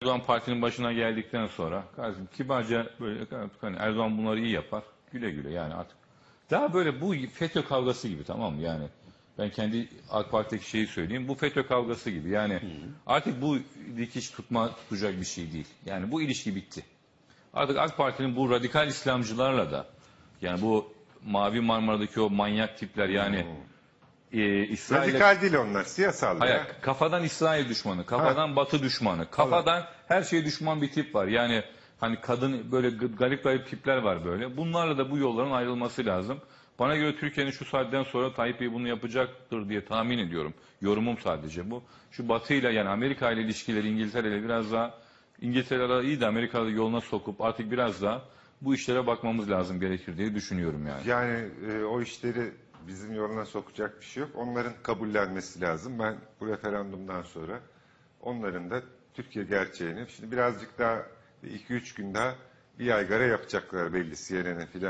Erdoğan partinin başına geldikten sonra kardeşim kibarca böyle hani Erdoğan bunları iyi yapar. Güle güle yani artık. Daha böyle bu FETÖ kavgası gibi, tamam mı? Yani ben kendi AK Parti'deki şeyi söyleyeyim. Bu FETÖ kavgası gibi. Yani artık bu dikiş tutacak bir şey değil. Yani bu ilişki bitti. Artık AK Parti'nin bu radikal İslamcılarla da, yani bu Mavi Marmara'daki o manyak tipler, yani İsrail'e... Radikal değil onlar, siyasal Hayır, ya. kafadan İsrail düşmanı, kafadan Batı düşmanı, kafadan her şeye düşman bir tip var. Yani hani kadın, böyle garip garip tipler var böyle. Bunlarla da bu yolların ayrılması lazım. Bana göre Türkiye'nin şu saatten sonra Tayyip Bey bunu yapacaktır diye tahmin ediyorum. Yorumum sadece bu. Şu Batı ile, yani Amerika ile ilişkileri, İngiltere ile biraz daha, İngiltere'yle iyi de Amerika'da yoluna sokup artık biraz daha bu işlere bakmamız lazım gerekir diye düşünüyorum yani. Yani o işleri bizim yoluna sokacak bir şey yok. Onların kabullenmesi lazım. Ben bu referandumdan sonra onların da Türkiye gerçeğini, şimdi birazcık daha 2-3 gün daha bir yaygara yapacaklar belli, CNN'e filan.